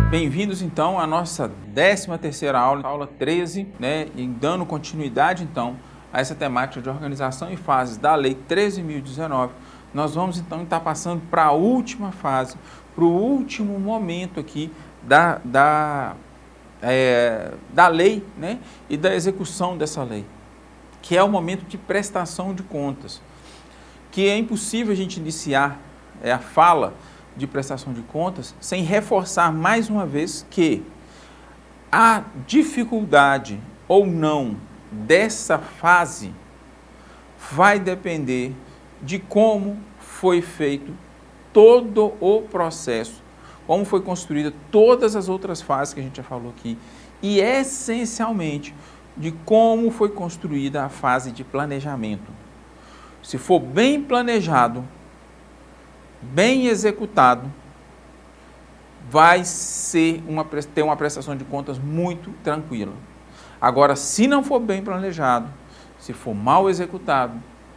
Bem-vindos então à nossa 13ª aula, aula 13, né? E dando continuidade então a essa temática de organização e fases da Lei 13.019, nós vamos então estar passando para a última fase, para o último momento aqui da lei, né? E da execução dessa lei, que é o momento de prestação de contas, que é impossível a gente iniciar a fala de prestação de contas sem reforçar mais uma vez que a dificuldade ou não dessa fase vai depender de como foi feito todo o processo, como foi construída todas as outras fases que a gente já falou aqui, e essencialmente de como foi construída a fase de planejamento. Se for bem planejado, bem executado, vai ter uma prestação de contas muito tranquila. Agora, se não for bem planejado, se for mal executado,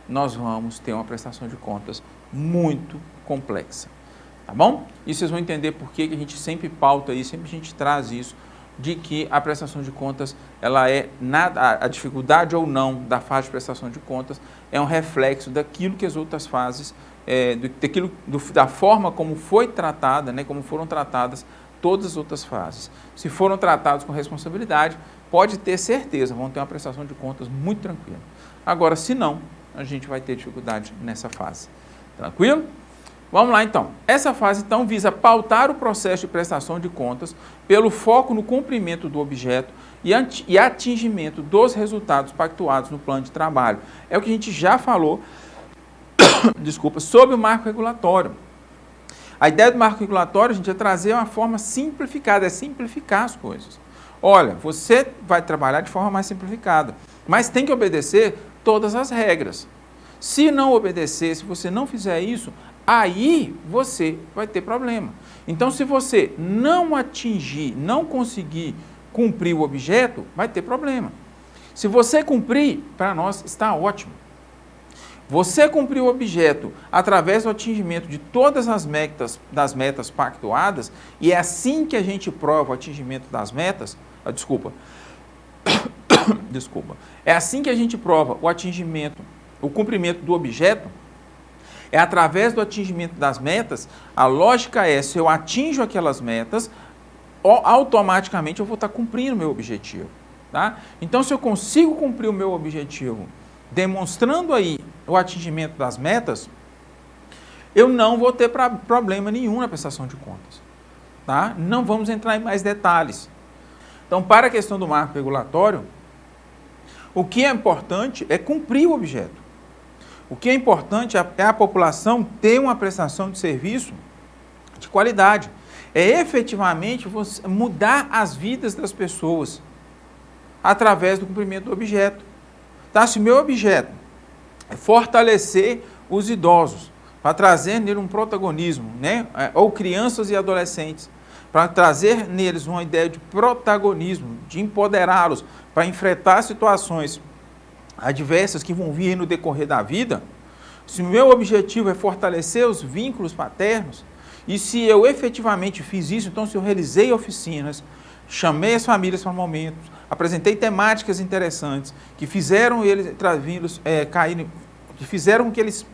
nós vamos ter uma prestação de contas muito complexa. Tá bom? E vocês vão entender por que a gente sempre pauta isso, sempre a gente traz isso, de que a prestação de contas, ela é nada, a dificuldade ou não da fase de prestação de contas é um reflexo daquilo que as outras fases, da forma como foi tratada, né, como foram tratadas todas as outras fases. Se foram tratados com responsabilidade, pode ter certeza, vão ter uma prestação de contas muito tranquila. Agora, se não, a gente vai ter dificuldade nessa fase. Tranquilo? Vamos lá então. Essa fase então visa pautar o processo de prestação de contas pelo foco no cumprimento do objeto e atingimento dos resultados pactuados no plano de trabalho. É o que a gente já falou, desculpa, sobre o marco regulatório. A ideia do marco regulatório, a gente, é trazer uma forma simplificada, é simplificar as coisas. Olha, você vai trabalhar de forma mais simplificada, mas tem que obedecer todas as regras. Se não obedecer, se você não fizer isso, aí você vai ter problema. Então, se você não atingir, não conseguir cumprir o objeto, vai ter problema. Se você cumprir, para nós está ótimo. Você cumprir o objeto através do atingimento de todas as metas pactuadas, e é assim que a gente prova o atingimento das metas, é assim que a gente prova o cumprimento do objeto, é através do atingimento das metas. A lógica é, se eu atinjo aquelas metas, automaticamente eu vou estar cumprindo o meu objetivo. Tá? Então, se eu consigo cumprir o meu objetivo, demonstrando aí o atingimento das metas, eu não vou ter problema nenhum na prestação de contas. Tá? Não vamos entrar em mais detalhes. Então, para a questão do marco regulatório, o que é importante é cumprir o objeto. O que é importante é a população ter uma prestação de serviço de qualidade. É efetivamente você mudar as vidas das pessoas através do cumprimento do objeto. Tá? Se o meu objeto é fortalecer os idosos, para trazer neles um protagonismo, né? Ou crianças e adolescentes, para trazer neles uma ideia de protagonismo, de empoderá-los para enfrentar situações adversas que vão vir no decorrer da vida, se o meu objetivo é fortalecer os vínculos paternos, e se eu efetivamente fiz isso, então se eu realizei oficinas, chamei as famílias para momentos, apresentei temáticas interessantes, que fizeram eles que fizeram com que eles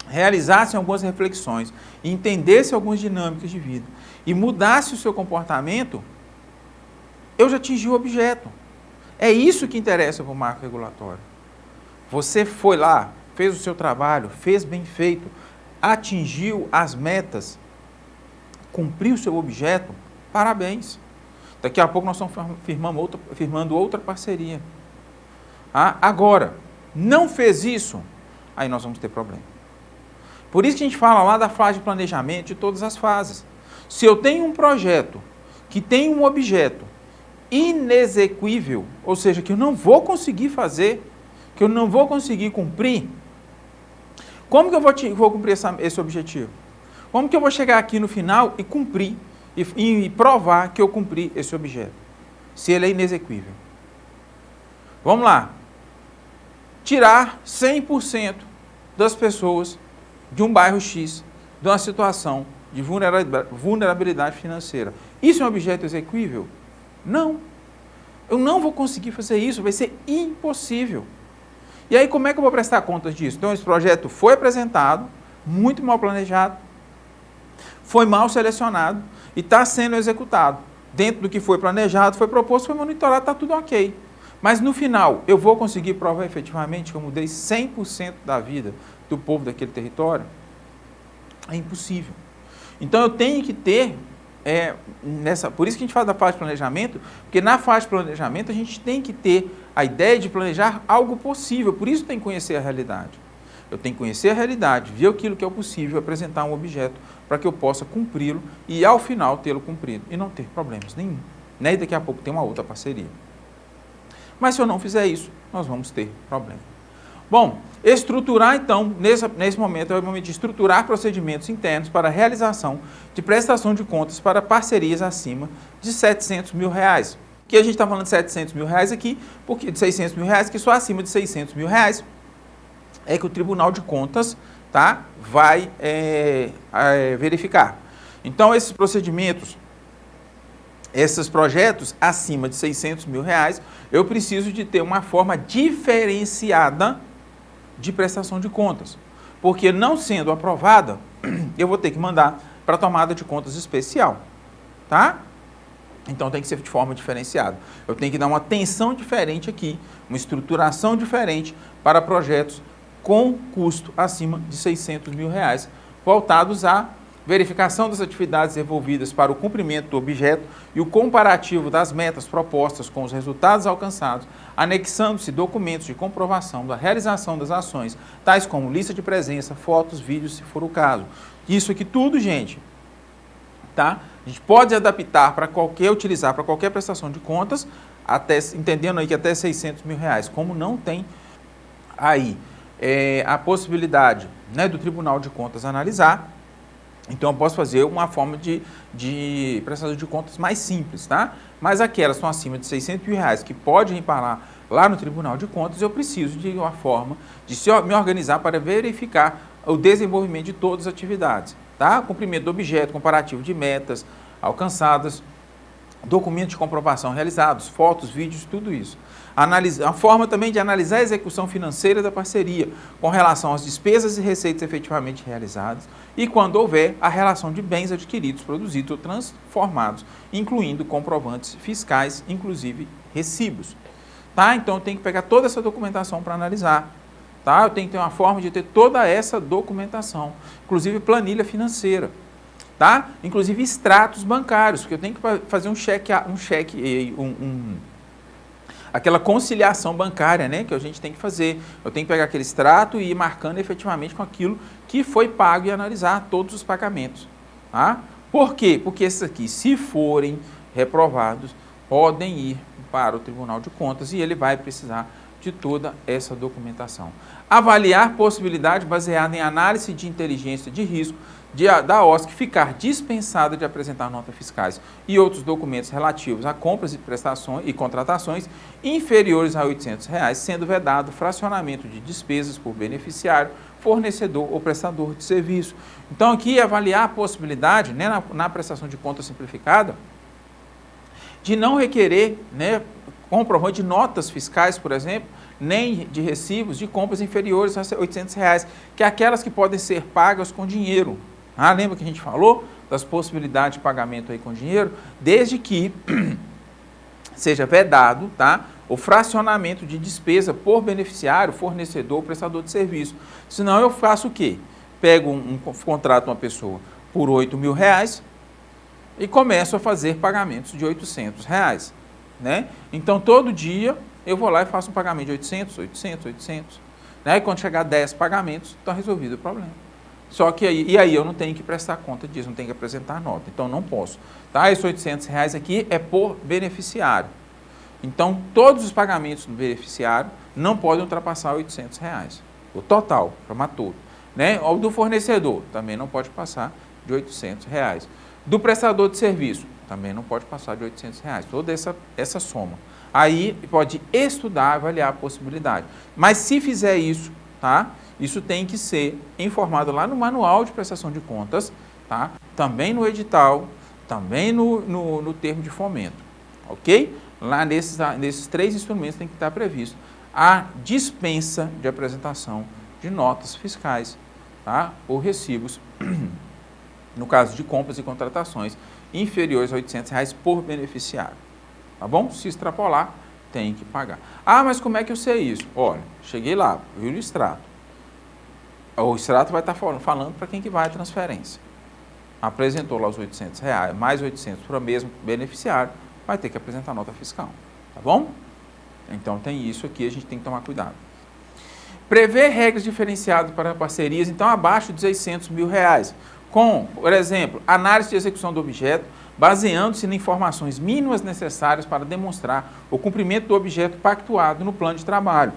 realizassem algumas reflexões, entendessem algumas dinâmicas de vida, e mudasse o seu comportamento, eu já atingi o objeto. É isso que interessa para o marco regulatório. Você foi lá, fez o seu trabalho, fez bem feito, atingiu as metas, cumpriu o seu objeto, parabéns. Daqui a pouco nós estamos firmando outra parceria. Agora, não fez isso, aí nós vamos ter problema. Por isso que a gente fala lá da fase de planejamento, de todas as fases. Se eu tenho um projeto que tem um objeto inexequível, ou seja, que eu não vou conseguir fazer, que eu não vou conseguir cumprir, como que eu vou cumprir esse objetivo? Como que eu vou chegar aqui no final e cumprir, e provar que eu cumpri esse objeto, se ele é inexequível? Vamos lá. Tirar 100% das pessoas de um bairro X, de uma situação de vulnerabilidade financeira. Isso é um objeto execuível? Não. Eu não vou conseguir fazer isso, vai ser impossível. E aí como é que eu vou prestar contas disso? Então esse projeto foi apresentado, muito mal planejado, foi mal selecionado e está sendo executado. Dentro do que foi planejado, foi proposto, foi monitorado, está tudo ok. Mas no final, eu vou conseguir provar efetivamente que eu mudei 100% da vida do povo daquele território? É impossível. Então eu tenho que ter, por isso que a gente fala da fase de planejamento, porque na fase de planejamento a gente tem que ter a ideia de planejar algo possível, por isso tem que conhecer a realidade. Eu tenho que conhecer a realidade, ver aquilo que é o possível, apresentar um objeto para que eu possa cumpri-lo e ao final tê-lo cumprido e não ter problemas nenhum. Né? E daqui a pouco tem uma outra parceria. Mas se eu não fizer isso, nós vamos ter problema. Bom, estruturar então, nesse momento, é o momento de estruturar procedimentos internos para a realização de prestação de contas para parcerias acima de R$700 mil. Que a gente está falando de R$700 mil aqui, porque de R$600 mil, que só acima de R$600 mil é que o Tribunal de Contas, tá, vai verificar. Então, esses procedimentos, esses projetos acima de R$600 mil, eu preciso de ter uma forma diferenciada de prestação de contas. Porque não sendo aprovada, eu vou ter que mandar para tomada de contas especial, tá? Então tem que ser de forma diferenciada. Eu tenho que dar uma atenção diferente aqui, uma estruturação diferente para projetos com custo acima de R$600 mil, voltados à verificação das atividades envolvidas para o cumprimento do objeto e o comparativo das metas propostas com os resultados alcançados, anexando-se documentos de comprovação da realização das ações, tais como lista de presença, fotos, vídeos, se for o caso. Isso aqui tudo, gente, tá? A gente pode adaptar para utilizar para qualquer prestação de contas, entendendo aí que até R$600 mil, como não tem aí a possibilidade, né, do Tribunal de Contas analisar. Então, eu posso fazer uma forma de prestação de contas mais simples, tá? Mas aquelas que estão acima de R$600 mil, que podem parar lá no Tribunal de Contas, eu preciso de uma forma de me organizar para verificar o desenvolvimento de todas as atividades, tá? Cumprimento do objeto, comparativo de metas alcançadas, documentos de comprovação realizados, fotos, vídeos, tudo isso. A forma também de analisar a execução financeira da parceria com relação às despesas e receitas efetivamente realizadas e, quando houver, a relação de bens adquiridos, produzidos ou transformados, incluindo comprovantes fiscais, inclusive recibos. Tá? Então, eu tenho que pegar toda essa documentação para analisar. Tá? Eu tenho que ter uma forma de ter toda essa documentação, inclusive planilha financeira. Tá? Inclusive extratos bancários, porque eu tenho que fazer aquela conciliação bancária, né, que a gente tem que fazer. Eu tenho que pegar aquele extrato e ir marcando efetivamente com aquilo que foi pago e analisar todos os pagamentos. Tá? Por quê? Porque esses aqui, se forem reprovados, podem ir para o Tribunal de Contas e ele vai precisar de toda essa documentação. Avaliar possibilidade baseada em análise de inteligência de risco da OSC ficar dispensada de apresentar notas fiscais e outros documentos relativos a compras e prestações e contratações inferiores a R$800, sendo vedado fracionamento de despesas por beneficiário, fornecedor ou prestador de serviço. Então, aqui avaliar a possibilidade, né, na prestação de conta simplificada, de não requerer, né, comprovante de notas fiscais, por exemplo, nem de recibos de compras inferiores a R$800, que é aquelas que podem ser pagas com dinheiro. Lembra que a gente falou das possibilidades de pagamento aí com dinheiro? Desde que seja vedado, tá, o fracionamento de despesa por beneficiário, fornecedor, prestador de serviço. Senão eu faço o quê? Pego contrato uma pessoa por R$8 mil e começo a fazer pagamentos de R$800. Né? Então, todo dia eu vou lá e faço um pagamento de 800. Né? E quando chegar a 10 pagamentos, está resolvido o problema. Só que aí eu não tenho que prestar conta disso, não tenho que apresentar nota. Então, não posso. Tá? Esses R$800 aqui é por beneficiário. Então, todos os pagamentos do beneficiário não podem ultrapassar R$800. O total, para todo. Né? O do fornecedor também não pode passar de R$800. Do prestador de serviço também não pode passar de R$800. Toda essa soma. Aí pode estudar, avaliar a possibilidade. Mas se fizer isso, tá? Isso tem que ser informado lá no manual de prestação de contas, tá? Também no edital, Também no termo de fomento, ok? Lá nesses 3 instrumentos tem que estar previsto a dispensa de apresentação de notas fiscais, tá? Ou recibos, no caso de compras e contratações, inferiores a R$ 800 por beneficiário, tá bom? Se extrapolar, tem que pagar. Ah, mas como é que eu sei isso? Olha, cheguei lá, viu o extrato. O extrato vai estar falando para quem que vai a transferência. Apresentou lá os R$ 800, mais 800 para o mesmo beneficiário, vai ter que apresentar nota fiscal, tá bom? Então tem isso aqui, a gente tem que tomar cuidado. Prever regras diferenciadas para parcerias, então abaixo de R$ 600 mil, com, por exemplo, análise de execução do objeto, baseando-se em informações mínimas necessárias para demonstrar o cumprimento do objeto pactuado no plano de trabalho.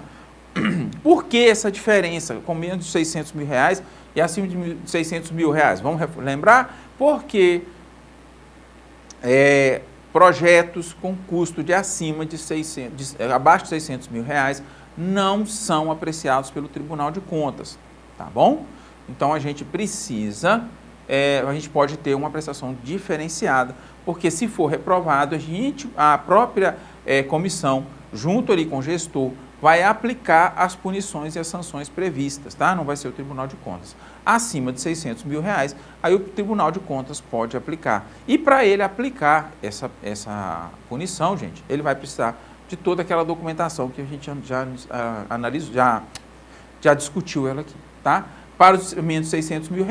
Por que essa diferença com menos de R$ 600 mil e acima de R$ 600 mil? Vamos lembrar? Porque projetos com custo de abaixo de R$ 600 mil não são apreciados pelo Tribunal de Contas, tá bom? Então a gente precisa, a gente pode ter uma apreciação diferenciada, porque se for reprovado, a própria comissão, junto ali com o gestor, vai aplicar as punições e as sanções previstas, tá? Não vai ser o Tribunal de Contas. Acima de R$ 600 mil, aí o Tribunal de Contas pode aplicar. E para ele aplicar essa punição, gente, ele vai precisar de toda aquela documentação que a gente já analisou, já discutiu ela aqui, tá? Para os menos de R$ 600 mil,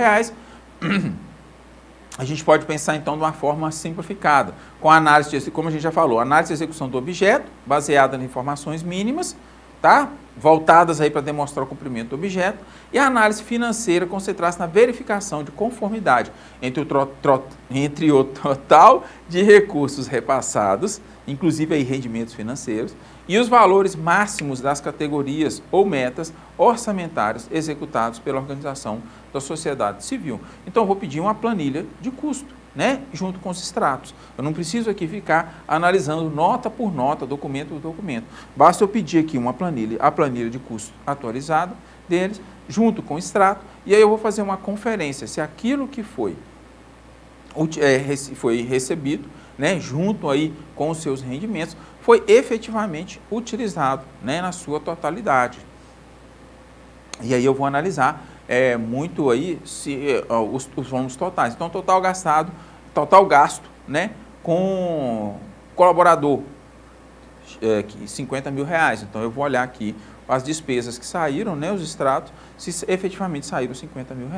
a gente pode pensar então de uma forma simplificada, com a análise, como a gente já falou, análise de execução do objeto, baseada em informações mínimas, tá? Voltadas aí para demonstrar o cumprimento do objeto, e a análise financeira concentrar-se na verificação de conformidade entre o total de recursos repassados, inclusive aí rendimentos financeiros, e os valores máximos das categorias ou metas orçamentárias executados pela organização da sociedade civil. Então, eu vou pedir uma planilha de custo, né, junto com os extratos. Eu não preciso aqui ficar analisando nota por nota, documento por documento. Basta eu pedir aqui uma planilha, a planilha de custo atualizada deles, junto com o extrato, e aí eu vou fazer uma conferência se aquilo que foi recebido, né, junto aí com os seus rendimentos, foi efetivamente utilizado, né, na sua totalidade. E aí eu vou analisar muito aí os volumes totais. Então, total gasto, né, com colaborador, R$ 50 mil. Então, eu vou olhar aqui as despesas que saíram, né, os extratos, se efetivamente saíram R$ 50 mil.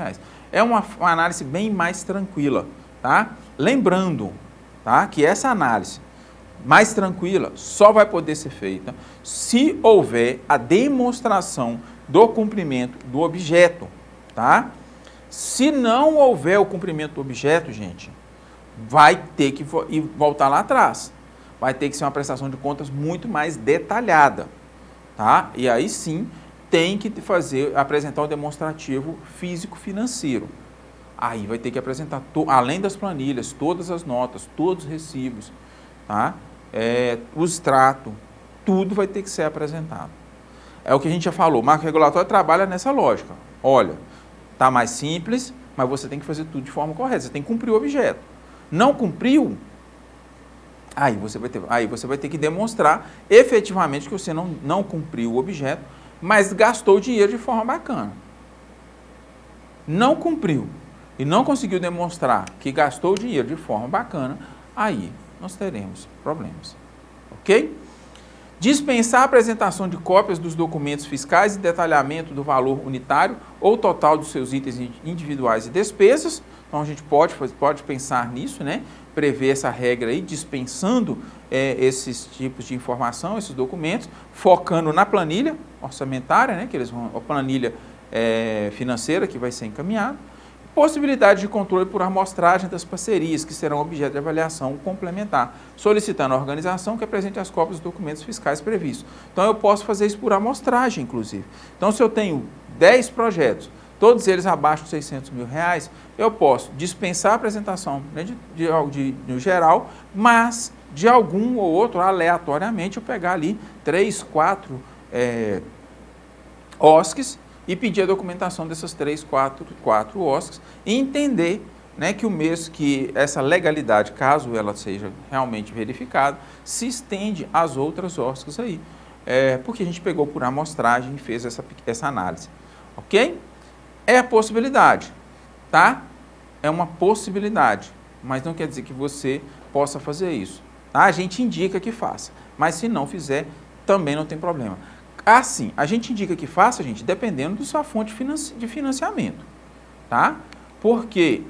É uma análise bem mais tranquila, tá? Lembrando, tá, que essa análise mais tranquila só vai poder ser feita se houver a demonstração do cumprimento do objeto, tá? Se não houver o cumprimento do objeto, gente, vai ter que voltar lá atrás. Vai ter que ser uma prestação de contas muito mais detalhada, tá? E aí sim tem que apresentar o demonstrativo físico-financeiro. Aí vai ter que apresentar, além das planilhas, todas as notas, todos os recibos, tá? O extrato, tudo vai ter que ser apresentado. É o que a gente já falou, o marco regulatório trabalha nessa lógica. Olha, está mais simples, mas você tem que fazer tudo de forma correta, você tem que cumprir o objeto. Não cumpriu, aí você vai ter que demonstrar efetivamente que você não cumpriu o objeto, mas gastou o dinheiro de forma bacana. Não cumpriu e não conseguiu demonstrar que gastou o dinheiro de forma bacana, aí nós teremos problemas, ok? Dispensar a apresentação de cópias dos documentos fiscais e detalhamento do valor unitário ou total dos seus itens individuais e despesas. Então, a gente pode pensar nisso, né? Prever essa regra aí, dispensando esses tipos de informação, esses documentos, focando na planilha orçamentária, né? A planilha financeira que vai ser encaminhada. Possibilidade de controle por amostragem das parcerias, que serão objeto de avaliação complementar, solicitando à organização que apresente as cópias dos documentos fiscais previstos. Então, eu posso fazer isso por amostragem, inclusive. Então, se eu tenho 10 projetos, todos eles abaixo de R$ 600 mil, eu posso dispensar a apresentação, né, no geral, mas de algum ou outro, aleatoriamente, eu pegar ali 3, 4 OSCs, e pedir a documentação dessas 3, 4 OSCs e entender né, que essa legalidade, caso ela seja realmente verificada, se estende às outras OSCs aí, porque a gente pegou por amostragem e fez essa análise, ok? É a possibilidade, tá? É uma possibilidade, mas não quer dizer que você possa fazer isso, tá? A gente indica que faça, mas se não fizer, também não tem problema. Assim, a gente indica que faça, gente, dependendo da sua fonte de financiamento, tá? Porque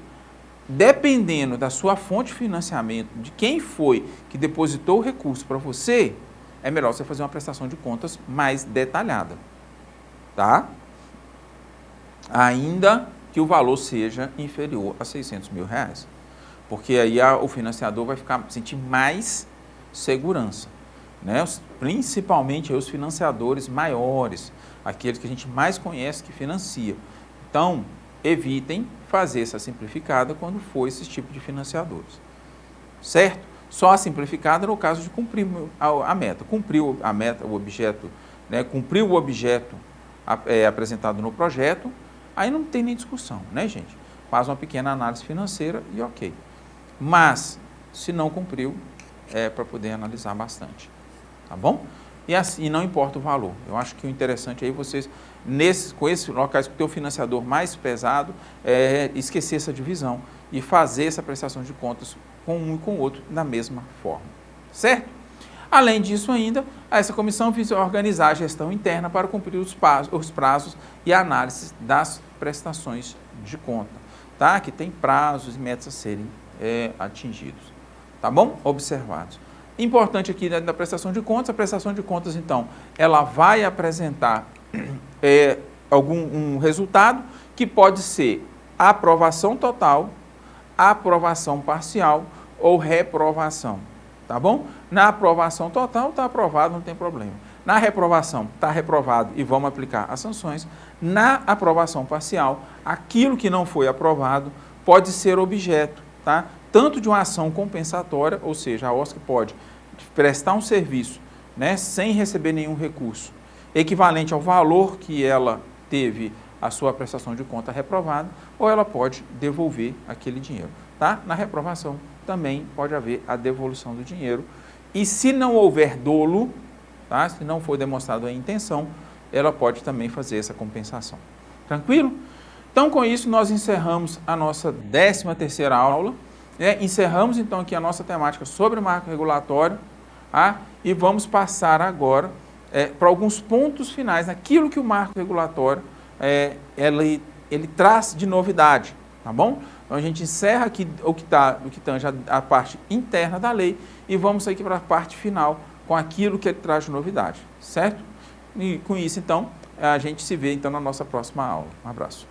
dependendo da sua fonte de financiamento, de quem foi que depositou o recurso para você, é melhor você fazer uma prestação de contas mais detalhada, tá? Ainda que o valor seja inferior a R$600 mil, porque aí o financiador vai sentir mais segurança, né? Principalmente os financiadores maiores, aqueles que a gente mais conhece que financia. Então, evitem fazer essa simplificada quando for esse tipo de financiadores, certo? Só a simplificada no caso de cumprir a meta. Cumpriu a meta, o objeto, né? Cumpriu o objeto apresentado no projeto, aí não tem nem discussão, né, gente? Faz uma pequena análise financeira e ok. Mas, se não cumpriu, é para poder analisar bastante, tá bom? E assim, não importa o valor. Eu acho que o interessante aí vocês, com esses locais que tem o financiador mais pesado, esquecer essa divisão e fazer essa prestação de contas com um e com o outro da mesma forma, certo? Além disso ainda, essa comissão visa organizar a gestão interna para cumprir os prazos e a análise das prestações de conta, tá? Que tem prazos e metas a serem atingidos, tá bom? Observados. Importante aqui da prestação de contas, a prestação de contas, então, ela vai apresentar um resultado que pode ser aprovação total, aprovação parcial ou reprovação, tá bom? Na aprovação total, está aprovado, não tem problema. Na reprovação, está reprovado e vamos aplicar as sanções. Na aprovação parcial, aquilo que não foi aprovado pode ser objeto, tá? Tanto de uma ação compensatória, ou seja, a OSC pode prestar um serviço, né, sem receber nenhum recurso, equivalente ao valor que ela teve a sua prestação de conta reprovada, ou ela pode devolver aquele dinheiro, tá? Na reprovação também pode haver a devolução do dinheiro, e se não houver dolo, tá? Se não for demonstrado a intenção, ela pode também fazer essa compensação. Tranquilo? Então, com isso, nós encerramos a nossa 13ª aula. Encerramos, então, aqui a nossa temática sobre o marco regulatório, tá? E vamos passar agora para alguns pontos finais naquilo que o marco regulatório ele traz de novidade, tá bom? Então, a gente encerra aqui o que tange a parte interna da lei e vamos aqui para a parte final com aquilo que ele traz de novidade, certo? E com isso, então, a gente se vê então na nossa próxima aula. Um abraço.